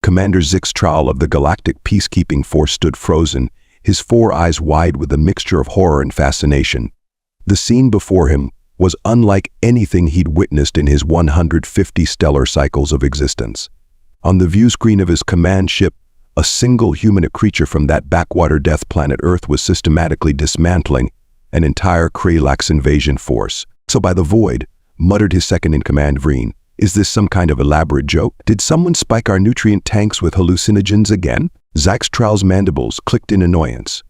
Commander Zixtral of the Galactic Peacekeeping Force stood frozen, his four eyes wide with a mixture of horror and fascination. The scene before him was unlike anything he'd witnessed in his 150 stellar cycles of existence. On the view screen of his command ship, a single humanoid creature from that backwater death planet Earth was systematically dismantling an entire Kralax invasion force. "So by the void," muttered his second-in-command Vreen. "Is this some kind of elaborate joke? Did someone spike our nutrient tanks with hallucinogens again?" Zixtral's mandibles clicked in annoyance.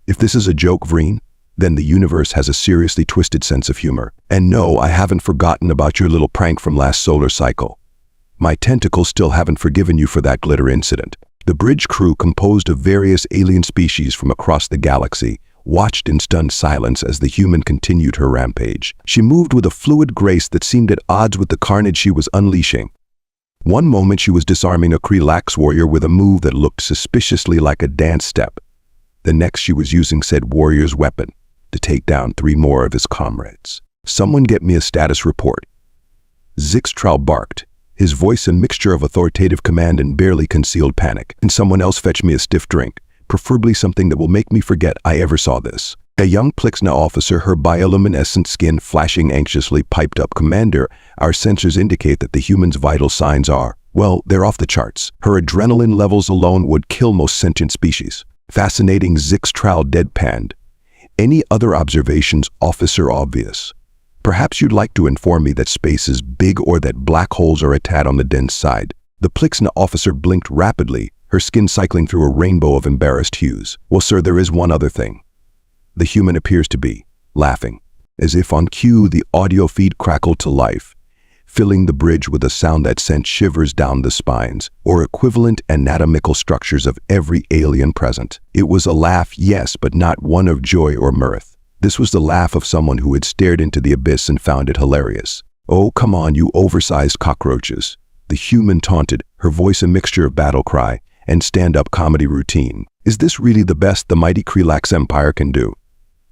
"If this is a joke, Vreen, then the universe has a seriously twisted sense of humor. And no, I haven't forgotten about your little prank from last solar cycle. My tentacles still haven't forgiven you for that glitter incident." The bridge crew, composed of various alien species from across the galaxy, watched in stunned silence as the human continued her rampage. She moved with a fluid grace that seemed at odds with the carnage she was unleashing. One moment she was disarming a Kralax warrior with a move that looked suspiciously like a dance step. The next she was using said warrior's weapon to take down 3 more of his comrades. "Someone get me a status report." Zixtral barked, his voice a mixture of authoritative command and barely concealed panic. "And someone else fetch me a stiff drink, preferably something that will make me forget I ever saw this." A young Plixna officer, her bioluminescent skin flashing anxiously, piped up, "Commander, our sensors indicate that the human's vital signs are, well, they're off the charts. Her adrenaline levels alone would kill most sentient species." Fascinating, Zixtral deadpanned. "Any other observations, officer? Obvious. Perhaps you'd like to inform me that space is big or that black holes are a tad on the dense side." The Plixna officer blinked rapidly, her skin cycling through a rainbow of embarrassed hues. "Well, sir, there is one other thing." The human appears to be laughing. As if on cue, the audio feed crackled to life, filling the bridge with a sound that sent shivers down the spines, or equivalent anatomical structures of every alien present. It was a laugh, yes, but not one of joy or mirth. This was the laugh of someone who had stared into the abyss and found it hilarious. "Oh, come on, you oversized cockroaches," the human taunted, her voice a mixture of battle cry and stand-up comedy routine. "Is this really the best the mighty Kralax Empire can do?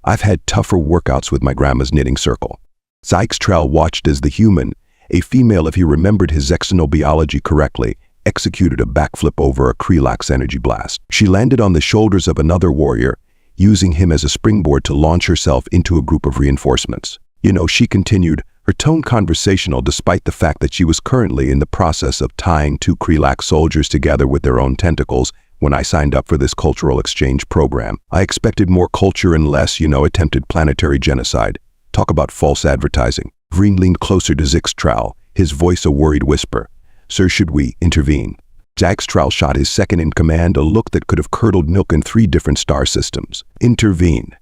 I've had tougher workouts with my grandma's knitting circle." Zixtral watched as the human, a female if he remembered his xenobiology correctly, executed a backflip over a Kralax energy blast. She landed on the shoulders of another warrior, using him as a springboard to launch herself into a group of reinforcements. "You know," she continued, her tone conversational despite the fact that she was currently in the process of tying 2 Kralax soldiers together with their own tentacles. "When I signed up for this cultural exchange program, I expected more culture and less, attempted planetary genocide. Talk about false advertising." Vreen leaned closer to Zixtral, his voice a worried whisper. "Sir, should we intervene?" Zixtral shot his second-in-command a look that could have curdled milk in 3 different star systems. "Intervene?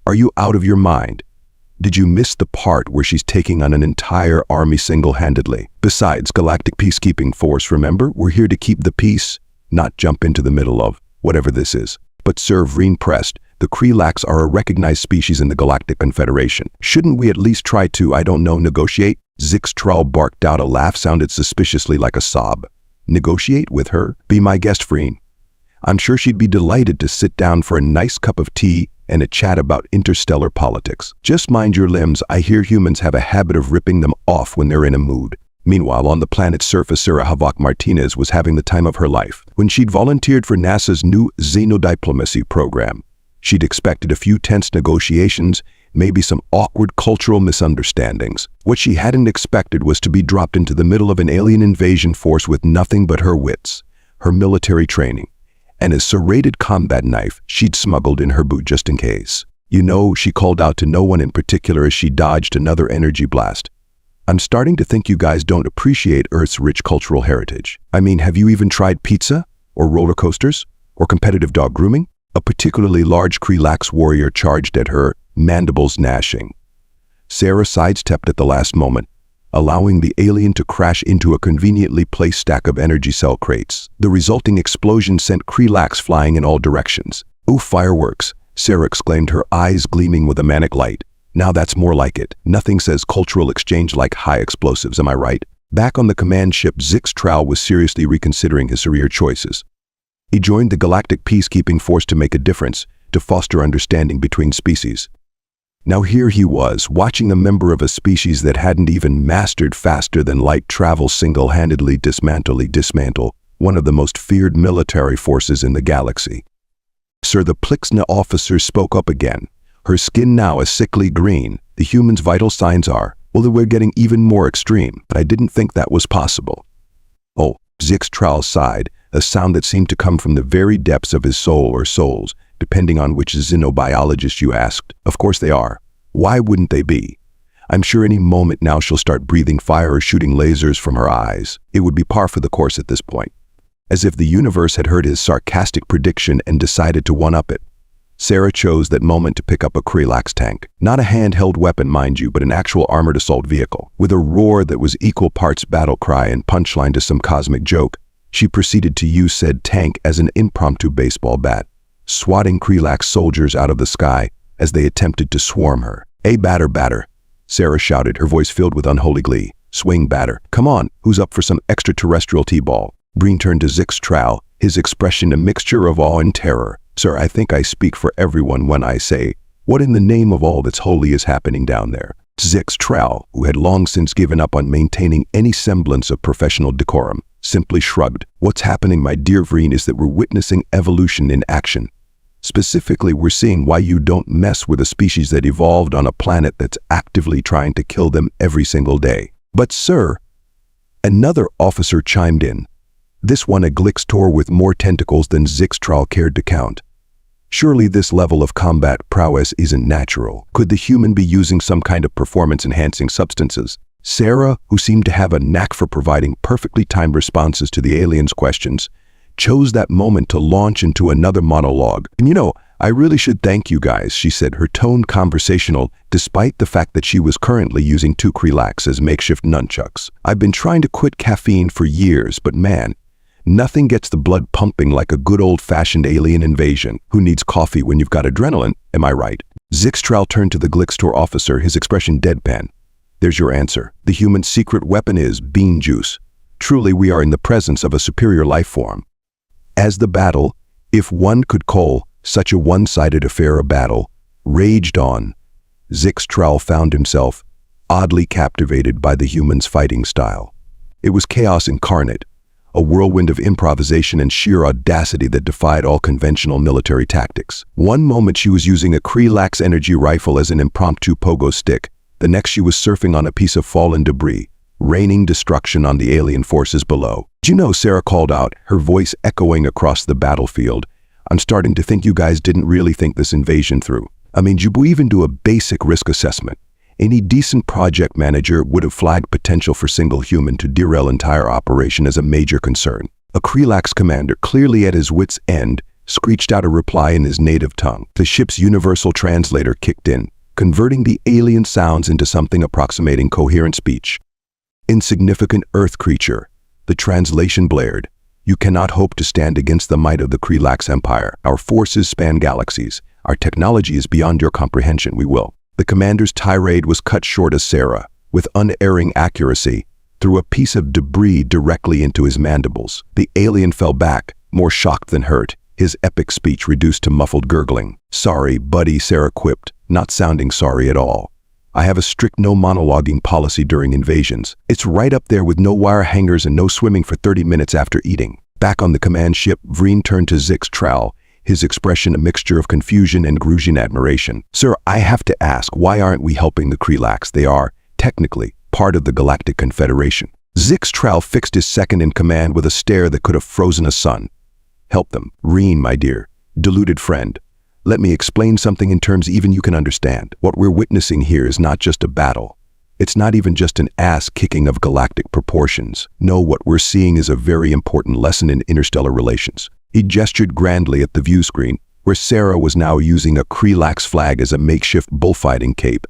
Are you out of your mind? Did you miss the part where she's taking on an entire army single-handedly? Besides, Galactic Peacekeeping Force, remember? We're here to keep the peace, not jump into the middle of whatever this is." "But Sir," Vreen pressed, "the Kralax are a recognized species in the Galactic Confederation. Shouldn't we at least try to, negotiate?" Zixtral barked out, a laugh sounded suspiciously like a sob. "Negotiate with her? Be my guest, Vreen. I'm sure she'd be delighted to sit down for a nice cup of tea and a chat about interstellar politics. Just mind your limbs, I hear humans have a habit of ripping them off when they're in a mood." Meanwhile, on the planet's surface, Sarah Havok Martinez was having the time of her life. When she'd volunteered for NASA's new xenodiplomacy program, she'd expected a few tense negotiations, maybe some awkward cultural misunderstandings. What she hadn't expected was to be dropped into the middle of an alien invasion force with nothing but her wits, her military training, and a serrated combat knife she'd smuggled in her boot just in case. She called out to no one in particular as she dodged another energy blast. "I'm starting to think you guys don't appreciate Earth's rich cultural heritage. I mean, have you even tried pizza? Or roller coasters? Or competitive dog grooming?" A particularly large Kralax warrior charged at her, mandibles gnashing. Sarah sidestepped at the last moment, allowing the alien to crash into a conveniently placed stack of energy cell crates. The resulting explosion sent Kralax flying in all directions. "Ooh, fireworks!" Sarah exclaimed, her eyes gleaming with a manic light. "Now that's more like it. Nothing says cultural exchange like high explosives, am I right?" Back on the command ship, Zixtral was seriously reconsidering his career choices. He joined the Galactic Peacekeeping Force to make a difference, to foster understanding between species. Now here he was, watching a member of a species that hadn't even mastered faster-than-light travel single-handedly dismantle one of the most feared military forces in the galaxy. Sir, the Plixna officer spoke up again, her skin now a sickly green. The human's vital signs are, well, that we're getting even more extreme, but I didn't think that was possible. Oh, Zixtral sighed, a sound that seemed to come from the very depths of his soul or souls, depending on which xenobiologist you asked. Of course they are. Why wouldn't they be? I'm sure any moment now she'll start breathing fire or shooting lasers from her eyes. It would be par for the course at this point. As if the universe had heard his sarcastic prediction and decided to one-up it. Sarah chose that moment to pick up a Krelax tank. Not a handheld weapon, mind you, but an actual armored assault vehicle. With a roar that was equal parts battle cry and punchline to some cosmic joke, she proceeded to use said tank as an impromptu baseball bat, swatting Krelax soldiers out of the sky as they attempted to swarm her. "Hey, batter, batter," Sarah shouted, her voice filled with unholy glee. "Swing, batter. Come on, who's up for some extraterrestrial t-ball?" Breen turned to Zixtral, his expression a mixture of awe and terror. "Sir, I think I speak for everyone when I say, what in the name of all that's holy is happening down there?" Zixtral, who had long since given up on maintaining any semblance of professional decorum, simply shrugged. "What's happening, my dear Vreen, is that we're witnessing evolution in action. Specifically, we're seeing why you don't mess with a species that evolved on a planet that's actively trying to kill them every single day." "But sir," another officer chimed in, this one a Glixtor with more tentacles than Zixtral cared to count. "Surely this level of combat prowess isn't natural. Could the human be using some kind of performance-enhancing substances?" Sarah, who seemed to have a knack for providing perfectly timed responses to the aliens' questions, chose that moment to launch into another monologue. "And you know, I really should thank you guys," she said, her tone conversational, despite the fact that she was currently using 2 Krelax as makeshift nunchucks. "I've been trying to quit caffeine for years, but man, nothing gets the blood pumping like a good old-fashioned alien invasion. Who needs coffee when you've got adrenaline, am I right?" Zixtral turned to the Glixtor officer, his expression deadpan. "There's your answer. The human secret weapon is bean juice. Truly, we are in the presence of a superior life form." As the battle, if one could call such a one-sided affair a battle, raged on, Zixtral found himself oddly captivated by the human's fighting style. It was chaos incarnate, a whirlwind of improvisation and sheer audacity that defied all conventional military tactics. One moment she was using a Krelax energy rifle as an impromptu pogo stick, the next she was surfing on a piece of fallen debris, raining destruction on the alien forces below. "Do you know," Sarah called out, her voice echoing across the battlefield, "I'm starting to think you guys didn't really think this invasion through. I mean, did you even do a basic risk assessment? Any decent project manager would have flagged potential for single human to derail entire operation as a major concern." A Krelax commander, clearly at his wit's end, screeched out a reply in his native tongue. The ship's universal translator kicked in, converting the alien sounds into something approximating coherent speech. "Insignificant Earth creature," the translation blared. "You cannot hope to stand against the might of the Krelax Empire. Our forces span galaxies. Our technology is beyond your comprehension. We will." The commander's tirade was cut short as Sarah, with unerring accuracy, threw a piece of debris directly into his mandibles. The alien fell back, more shocked than hurt, his epic speech reduced to muffled gurgling. "Sorry, buddy," Sarah quipped, not sounding sorry at all. "I have a strict no monologuing policy during invasions. It's right up there with no wire hangers and no swimming for 30 minutes after eating." Back on the command ship, Vreen turned to Zixtral, his expression a mixture of confusion and Grusian admiration. "Sir, I have to ask, why aren't we helping the Krelax? They are, technically, part of the Galactic Confederation." Zixtral fixed his second in command with a stare that could have frozen a sun. "Help them. Vreen, my dear, deluded friend. Let me explain something in terms even you can understand. What we're witnessing here is not just a battle. It's not even just an ass-kicking of galactic proportions. No, what we're seeing is a very important lesson in interstellar relations." He gestured grandly at the view screen, where Sarah was now using a Krelax flag as a makeshift bullfighting cape,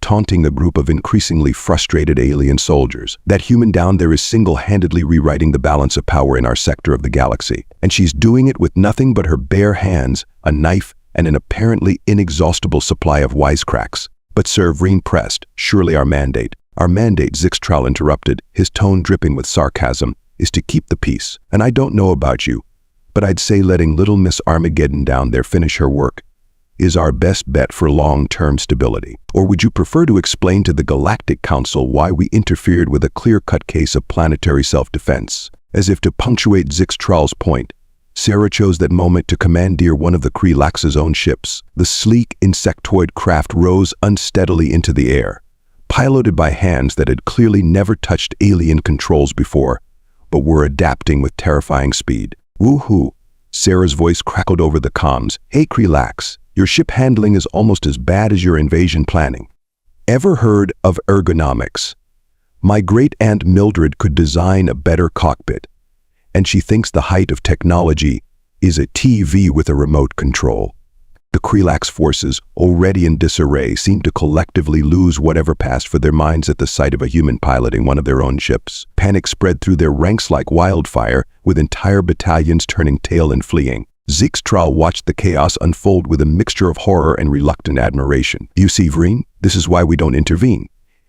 taunting a group of increasingly frustrated alien soldiers. "That human down there is single-handedly rewriting the balance of power in our sector of the galaxy, and she's doing it with nothing but her bare hands, a knife, and an apparently inexhaustible supply of wisecracks." "But Sir," Vreen pressed, "surely our mandate." "Our mandate," Zixtral interrupted, his tone dripping with sarcasm, "is to keep the peace. And I don't know about you, but I'd say letting little Miss Armageddon down there finish her work is our best bet for long-term stability. Or would you prefer to explain to the Galactic Council why we interfered with a clear-cut case of planetary self-defense?" As if to punctuate Zixtral's point, Sarah chose that moment to commandeer one of the Krelax's own ships. The sleek, insectoid craft rose unsteadily into the air, piloted by hands that had clearly never touched alien controls before, but were adapting with terrifying speed. "Woohoo!" Sarah's voice crackled over the comms. "Hey Krelax, your ship handling is almost as bad as your invasion planning. Ever heard of ergonomics? My great-aunt Mildred could design a better cockpit, and she thinks the height of technology is a TV with a remote control." The Krelax forces, already in disarray, seemed to collectively lose whatever passed for their minds at the sight of a human piloting one of their own ships. Panic spread through their ranks like wildfire, with entire battalions turning tail and fleeing. Zixtral watched the chaos unfold with a mixture of horror and reluctant admiration. "You see, Vreen, this is why we don't intervene.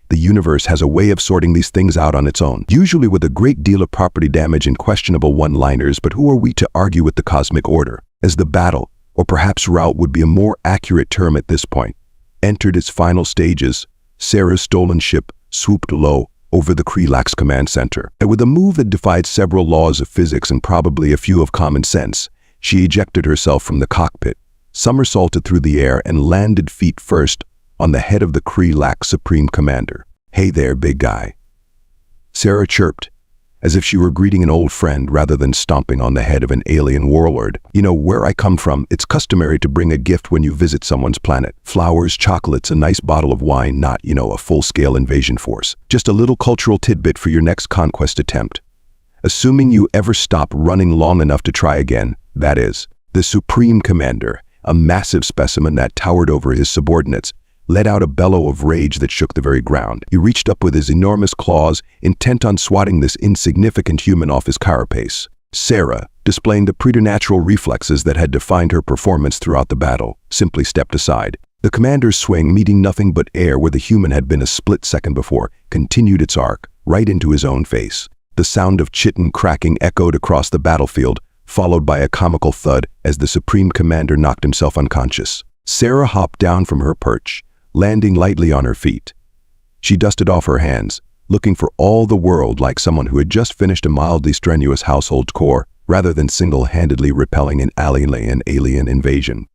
The universe has a way of sorting these things out on its own, usually with a great deal of property damage and questionable one-liners, but who are we to argue with the cosmic order?" As the battle, or perhaps rout would be a more accurate term at this point, entered its final stages, Sarah's stolen ship swooped low over the Krelax command center. And with a move that defied several laws of physics and probably a few of common sense, she ejected herself from the cockpit, somersaulted through the air, and landed feet first on the head of the Krelax Supreme Commander. "Hey there, big guy," Sarah chirped, as if she were greeting an old friend rather than stomping on the head of an alien warlord. "You know, where I come from, it's customary to bring a gift when you visit someone's planet. Flowers, chocolates, a nice bottle of wine, not, a full-scale invasion force. Just a little cultural tidbit for your next conquest attempt. Assuming you ever stop running long enough to try again, that is." The Supreme Commander, a massive specimen that towered over his subordinates, let out a bellow of rage that shook the very ground. He reached up with his enormous claws, intent on swatting this insignificant human off his carapace. Sarah, displaying the preternatural reflexes that had defined her performance throughout the battle, simply stepped aside. The commander's swing, meeting nothing but air where the human had been a split second before, continued its arc, right into his own face. The sound of chitin cracking echoed across the battlefield, followed by a comical thud as the Supreme Commander knocked himself unconscious. Sarah hopped down from her perch, landing lightly on her feet. She dusted off her hands, looking for all the world like someone who had just finished a mildly strenuous household chore, rather than single-handedly repelling an alien invasion.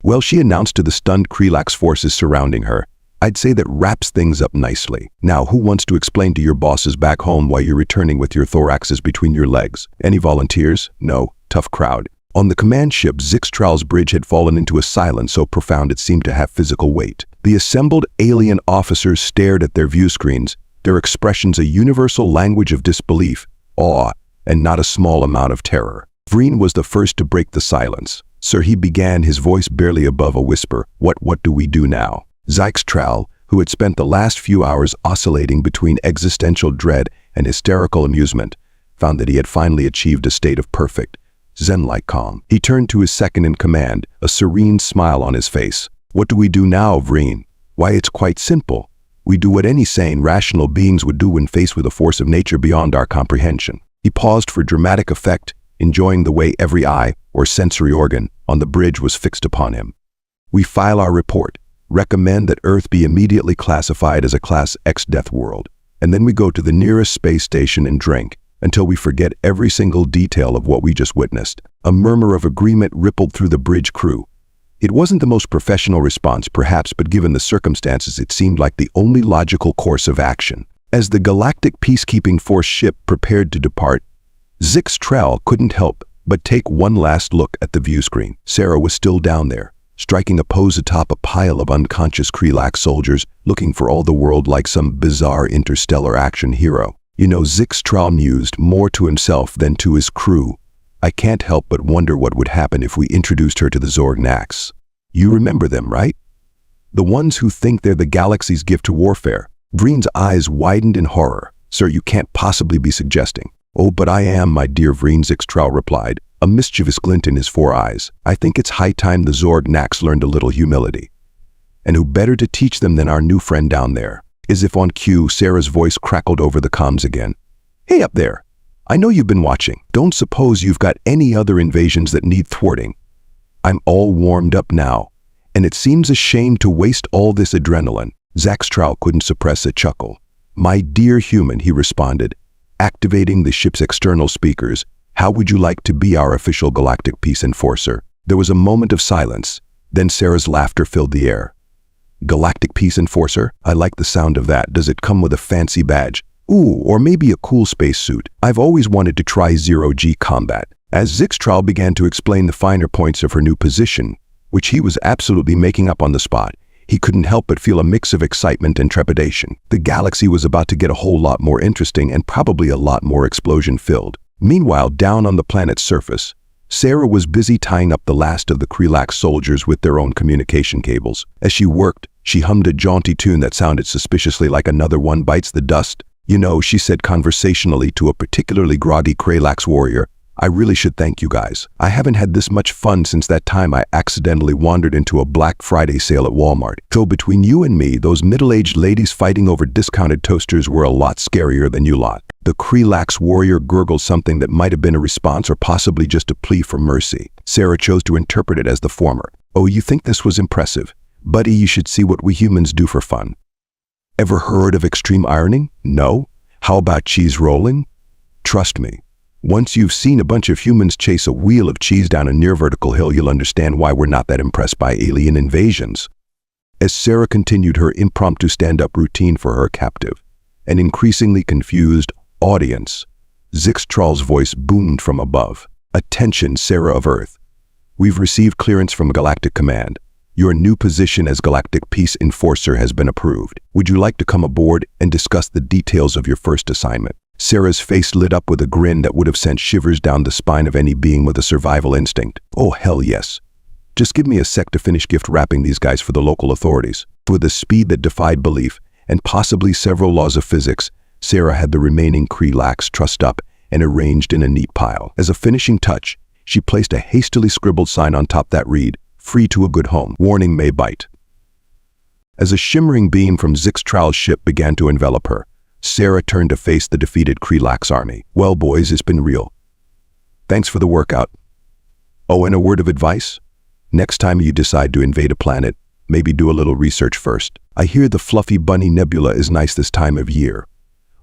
"Well," she announced to the stunned Krelax forces surrounding her, "I'd say that wraps things up nicely. Now, who wants to explain to your bosses back home why you're returning with your thoraxes between your legs? Any volunteers? No. Tough crowd." On the command ship, Zixtral's bridge had fallen into a silence so profound it seemed to have physical weight. The assembled alien officers stared at their view screens, their expressions a universal language of disbelief, awe, and not a small amount of terror. Vreen was the first to break the silence. "Sir," he began, his voice barely above a whisper, What do we do now?" Zixtral, who had spent the last few hours oscillating between existential dread and hysterical amusement, found that he had finally achieved a state of perfect, zen-like calm. He turned to his second-in-command, a serene smile on his face. "What do we do now, Vreen?" "Why, it's quite simple. We do what any sane, rational beings would do when faced with a force of nature beyond our comprehension." He paused for dramatic effect, enjoying the way every eye, or sensory organ, on the bridge was fixed upon him. "We file our report, recommend that Earth be immediately classified as a Class X death world, and then we go to the nearest space station and drink, until we forget every single detail of what we just witnessed." A murmur of agreement rippled through the bridge crew. It wasn't the most professional response, perhaps, but given the circumstances, it seemed like the only logical course of action. As the Galactic Peacekeeping Force ship prepared to depart, Zixtral couldn't help but take one last look at the view screen. Sarah was still down there, striking a pose atop a pile of unconscious Krelax soldiers, looking for all the world like some bizarre interstellar action hero. Zixtral mused more to himself than to his crew. "I can't help but wonder what would happen if we introduced her to the Zorgnax. You remember them, right? The ones who think they're the galaxy's gift to warfare." Vreen's eyes widened in horror. "Sir, you can't possibly be suggesting." "Oh, but I am, my dear Vreen," Zixtral replied, a mischievous glint in his four eyes. "I think it's high time the Zorgnax learned a little humility. And who better to teach them than our new friend down there?" As if on cue, Sarah's voice crackled over the comms again. "Hey up there, I know you've been watching. Don't suppose you've got any other invasions that need thwarting? I'm all warmed up now, and it seems a shame to waste all this adrenaline." Zixtral couldn't suppress a chuckle. "My dear human," he responded, activating the ship's external speakers. "How would you like to be our official galactic peace enforcer?" There was a moment of silence. Then Sarah's laughter filled the air. "Galactic peace enforcer? I like the sound of that. Does it come with a fancy badge? Ooh, or maybe a cool spacesuit. I've always wanted to try zero-G combat." As Zixtral began to explain the finer points of her new position, which he was absolutely making up on the spot, he couldn't help but feel a mix of excitement and trepidation. The galaxy was about to get a whole lot more interesting and probably a lot more explosion-filled. Meanwhile, down on the planet's surface, Sarah was busy tying up the last of the Krelax soldiers with their own communication cables. As she worked, she hummed a jaunty tune that sounded suspiciously like "Another One Bites the Dust." "You know," she said conversationally to a particularly groggy Krelax warrior, "I really should thank you guys. I haven't had this much fun since that time I accidentally wandered into a Black Friday sale at Walmart. So between you and me, those middle-aged ladies fighting over discounted toasters were a lot scarier than you lot." The Krelax warrior gurgled something that might have been a response or possibly just a plea for mercy. Sarah chose to interpret it as the former. "Oh, you think this was impressive? Buddy, you should see what we humans do for fun. Ever heard of extreme ironing? No? How about cheese rolling? Trust me. Once you've seen a bunch of humans chase a wheel of cheese down a near vertical hill, you'll understand why we're not that impressed by alien invasions." As Sarah continued her impromptu stand-up routine for her captive, an increasingly confused audience, Zixtral's voice boomed from above. "Attention, Sarah of Earth. We've received clearance from Galactic Command. Your new position as Galactic Peace Enforcer has been approved. Would you like to come aboard and discuss the details of your first assignment?" Sarah's face lit up with a grin that would have sent shivers down the spine of any being with a survival instinct. "Oh, hell yes. Just give me a sec to finish gift wrapping these guys for the local authorities." With a speed that defied belief, and possibly several laws of physics, Sarah had the remaining Krelax trussed up and arranged in a neat pile. As a finishing touch, she placed a hastily scribbled sign on top that read, "Free to a good home. Warning may bite." As a shimmering beam from Zixtral's ship began to envelop her, Sarah turned to face the defeated Krelax army. "Well, boys, it's been real. Thanks for the workout. Oh, and a word of advice? Next time you decide to invade a planet, maybe do a little research first. I hear the fluffy bunny nebula is nice this time of year.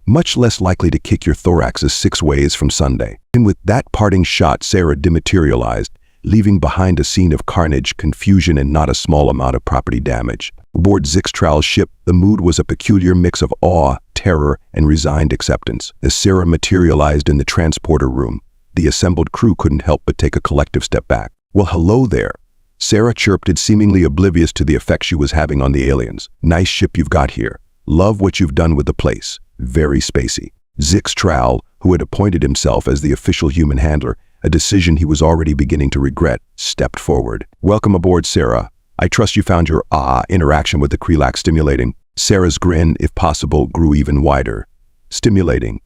Much less likely to kick your thoraxes 6 ways from Sunday." And with that parting shot, Sarah dematerialized, leaving behind a scene of carnage, confusion, and not a small amount of property damage. Aboard Zixtral's ship, the mood was a peculiar mix of awe, terror, and resigned acceptance. As Sarah materialized in the transporter room, the assembled crew couldn't help but take a collective step back. "Well, hello there," Sarah chirped, seemingly oblivious to the effect she was having on the aliens. "Nice ship you've got here. Love what you've done with the place. Very spacey." Zixtral, who had appointed himself as the official human handler, a decision he was already beginning to regret, stepped forward. "Welcome aboard, Sarah. I trust you found your interaction with the Krelax stimulating." Sarah's grin, if possible, grew even wider. "Stimulating?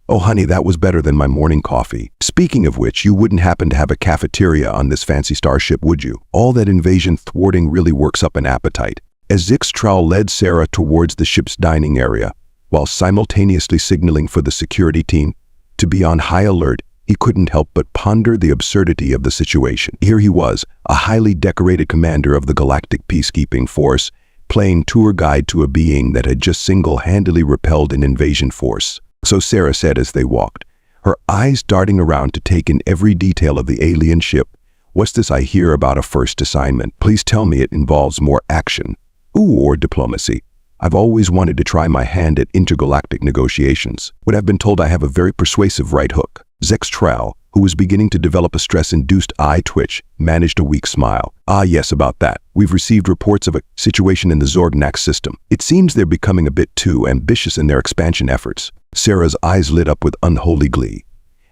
Oh, honey, that was better than my morning coffee. Speaking of which, you wouldn't happen to have a cafeteria on this fancy starship, would you? All that invasion thwarting really works up an appetite." As Zixtral led Sarah towards the ship's dining area, while simultaneously signaling for the security team to be on high alert, he couldn't help but ponder the absurdity of the situation. Here he was, a highly decorated commander of the Galactic Peacekeeping Force, playing tour guide to a being that had just single-handedly repelled an invasion force. So Sarah said as they walked, her eyes darting around to take in every detail of the alien ship. "What's this I hear about a first assignment? Please tell me it involves more action. Ooh, or diplomacy. I've always wanted to try my hand at intergalactic negotiations. But I've been told I have a very persuasive right hook." Zixtral, who was beginning to develop a stress-induced eye twitch, managed a weak smile. "Ah, yes, about that. We've received reports of a situation in the Zorgnax system. It seems they're becoming a bit too ambitious in their expansion efforts." Sarah's eyes lit up with unholy glee.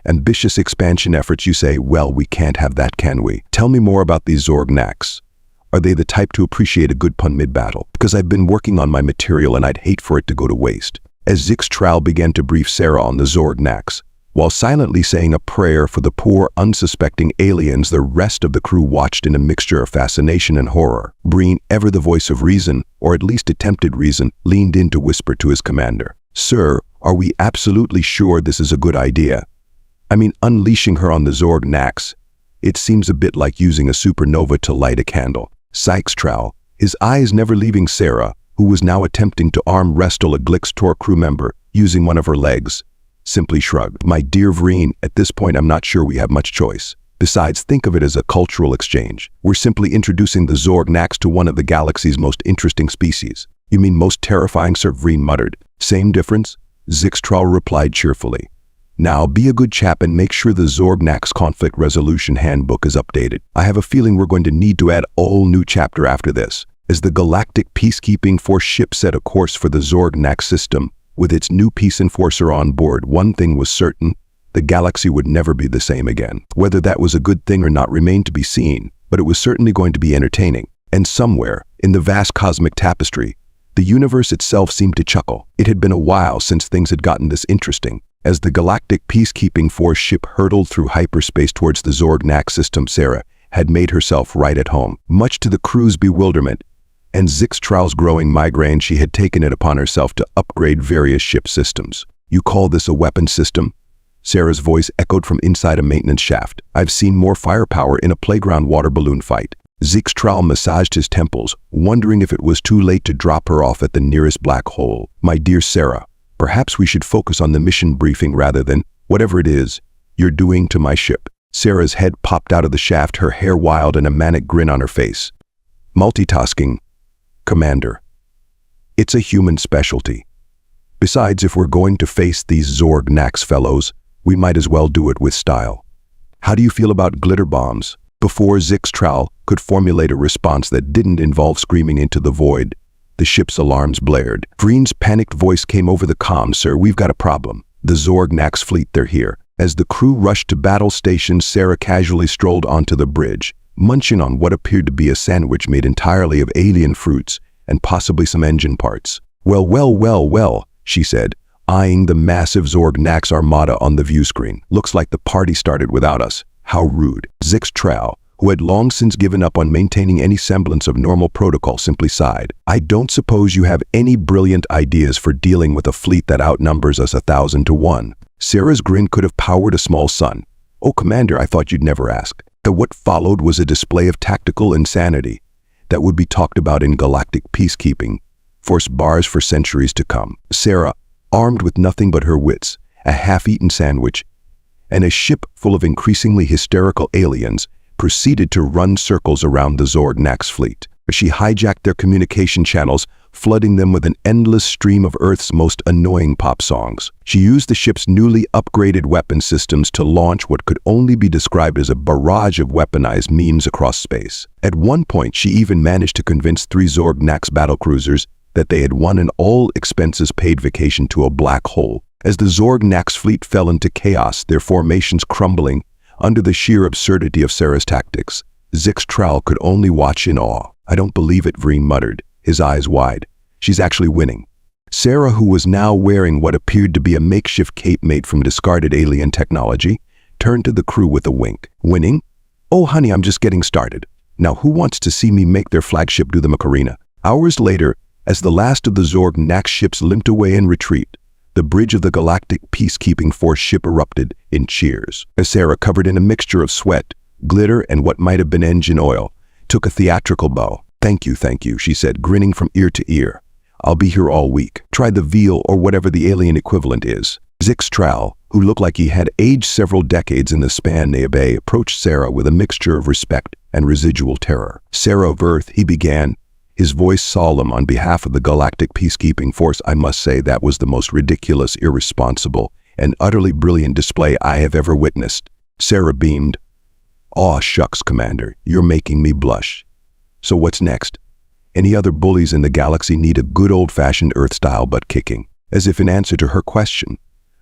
"Ambitious expansion efforts, you say? Well, we can't have that, can we? Tell me more about these Zorgnax. Are they the type to appreciate a good pun mid-battle? Because I've been working on my material and I'd hate for it to go to waste." As Zixtral began to brief Sarah on the Zorgnax, while silently saying a prayer for the poor, unsuspecting aliens, the rest of the crew watched in a mixture of fascination and horror. Breen, ever the voice of reason, or at least attempted reason, leaned in to whisper to his commander. "Sir, are we absolutely sure this is a good idea? I mean, unleashing her on the Zorgnax. It seems a bit like using a supernova to light a candle." Zixtral, his eyes never leaving Sarah, who was now attempting to arm wrestle a Glixtor crew member using one of her legs, simply shrugged. My dear Vreen, at this point I'm not sure we have much choice. Besides, think of it as a cultural exchange. We're simply introducing the Zorgnax to one of the galaxy's most interesting species. You mean most terrifying, Sir Vreen muttered. Same difference? Zixtral replied cheerfully. Now, be a good chap and make sure the Zorgnax Conflict Resolution Handbook is updated. I have a feeling we're going to need to add a whole new chapter after this. As the Galactic Peacekeeping Force ship set a course for the Zorgnax system, with its new peace enforcer on board, one thing was certain: the galaxy would never be the same again. Whether that was a good thing or not remained to be seen, but it was certainly going to be entertaining. And somewhere, in the vast cosmic tapestry, the universe itself seemed to chuckle. It had been a while since things had gotten this interesting. As the Galactic Peacekeeping Force ship hurtled through hyperspace towards the Zorgnax system, Sarah had made herself right at home. Much to the crew's bewilderment and Zixtral's growing migraine, she had taken it upon herself to upgrade various ship systems. You call this a weapon system? Sarah's voice echoed from inside a maintenance shaft. I've seen more firepower in a playground water balloon fight. Zixtral massaged his temples, wondering if it was too late to drop her off at the nearest black hole. My dear Sarah, perhaps we should focus on the mission briefing rather than whatever it is you're doing to my ship. Sarah's head popped out of the shaft, her hair wild and a manic grin on her face. Multitasking, Commander. It's a human specialty. Besides, if we're going to face these Zorgnax fellows, we might as well do it with style. How do you feel about glitter bombs? Before Zixtral could formulate a response that didn't involve screaming into the void, the ship's alarms blared. Vreen's panicked voice came over the comm. Sir, we've got a problem. The Zorgnax fleet, they're here. As the crew rushed to battle stations, Sarah casually strolled onto the bridge, munching on what appeared to be a sandwich made entirely of alien fruits and possibly some engine parts. Well, she said, eyeing the massive Zorgnax armada on the view screen. Looks like the party started without us. How rude. Zixtral, who had long since given up on maintaining any semblance of normal protocol, simply sighed. I don't suppose you have any brilliant ideas for dealing with a fleet that outnumbers us 1,000 to 1. Sarah's grin could have powered a small sun. Oh, Commander, I thought you'd never ask. What followed was a display of tactical insanity that would be talked about in galactic peacekeeping force bars for centuries to come. Sarah, armed with nothing but her wits, a half-eaten sandwich, and a ship full of increasingly hysterical aliens, proceeded to run circles around the Zorgnax fleet. She hijacked their communication channels, flooding them with an endless stream of Earth's most annoying pop songs. She used the ship's newly upgraded weapon systems to launch what could only be described as a barrage of weaponized memes across space. At one point, she even managed to convince 3 Zorgnax battlecruisers that they had won an all-expenses-paid vacation to a black hole. As the Zorgnax fleet fell into chaos, their formations crumbling under the sheer absurdity of Sarah's tactics, Zixtral could only watch in awe. I don't believe it, Vreen muttered, his eyes wide. She's actually winning. Sarah, who was now wearing what appeared to be a makeshift cape made from discarded alien technology, turned to the crew with a wink. Winning? Oh, honey, I'm just getting started. Now, who wants to see me make their flagship do the Macarena? Hours later, as the last of the Zorgnax ships limped away in retreat, the bridge of the Galactic Peacekeeping Force ship erupted in cheers. As Sarah, covered in a mixture of sweat, glitter, and what might have been engine oil, took a theatrical bow. Thank you, she said, grinning from ear to ear. I'll be here all week. Try the veal or whatever the alien equivalent is. Zixtral, who looked like he had aged several decades in the span nearby, approached Sarah with a mixture of respect and residual terror. Sarah of Earth, he began, his voice solemn. On behalf of the Galactic Peacekeeping Force, I must say that was the most ridiculous, irresponsible, and utterly brilliant display I have ever witnessed. Sarah beamed. Aw, shucks, Commander, you're making me blush. So what's next? Any other bullies in the galaxy need a good old-fashioned Earth-style butt-kicking. As if in answer to her question,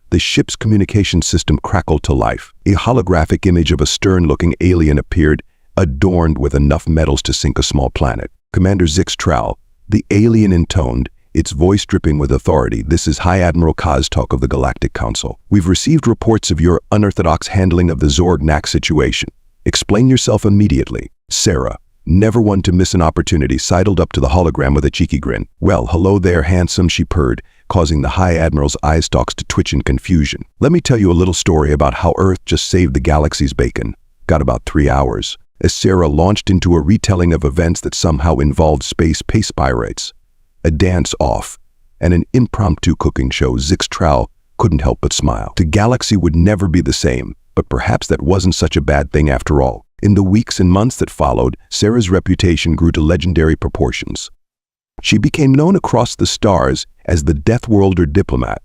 the ship's communication system crackled to life. A holographic image of a stern-looking alien appeared, adorned with enough metals to sink a small planet. Commander Zixtral, the alien intoned, its voice dripping with authority. This is High Admiral Koztok of the Galactic Council. We've received reports of your unorthodox handling of the Zorgnax situation. Explain yourself immediately. Sarah, never one to miss an opportunity, sidled up to the hologram with a cheeky grin. Well, hello there, handsome, she purred, causing the High Admiral's eye stalks to twitch in confusion. Let me tell you a little story about how Earth just saved the galaxy's bacon. Got about 3 hours. As Sarah launched into a retelling of events that somehow involved space pace pirates, a dance-off, and an impromptu cooking show, Zixtral couldn't help but smile. The galaxy would never be the same, but perhaps that wasn't such a bad thing after all. In the weeks and months that followed, Sarah's reputation grew to legendary proportions. She became known across the stars as the Death Worlder diplomat,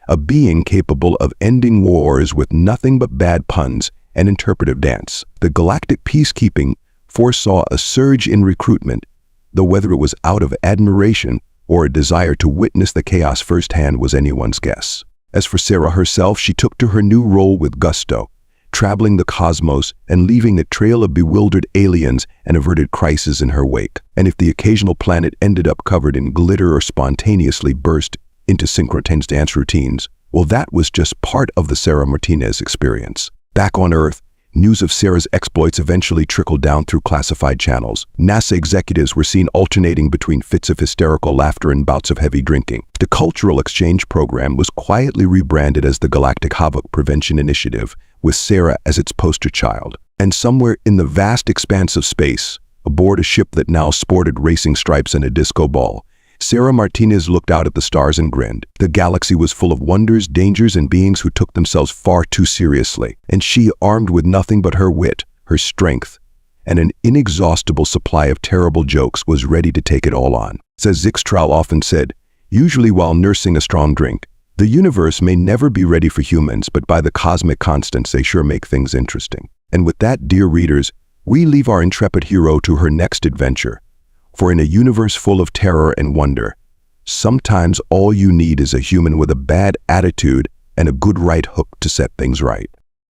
a being capable of ending wars with nothing but bad puns and interpretive dance. The galactic peacekeeping foresaw a surge in recruitment, though whether it was out of admiration or a desire to witness the chaos firsthand was anyone's guess. As for Sarah herself, she took to her new role with gusto, traveling the cosmos and leaving a trail of bewildered aliens and averted crises in her wake. And if the occasional planet ended up covered in glitter or spontaneously burst into synchronized dance routines, well, that was just part of the Sarah Martinez experience. Back on Earth, news of Sarah's exploits eventually trickled down through classified channels. NASA executives were seen alternating between fits of hysterical laughter and bouts of heavy drinking. The Cultural Exchange Program was quietly rebranded as the Galactic Havoc Prevention Initiative, with Sarah as its poster child. And somewhere in the vast expanse of space, aboard a ship that now sported racing stripes and a disco ball, Sarah Martinez looked out at the stars and grinned. The galaxy was full of wonders, dangers, and beings who took themselves far too seriously. And she, armed with nothing but her wit, her strength, and an inexhaustible supply of terrible jokes, was ready to take it all on. As Zixtral often said, usually while nursing a strong drink, the universe may never be ready for humans, but by the cosmic constants, they sure make things interesting. And with that, dear readers, we leave our intrepid hero to her next adventure. For in a universe full of terror and wonder, sometimes all you need is a human with a bad attitude and a good right hook to set things right.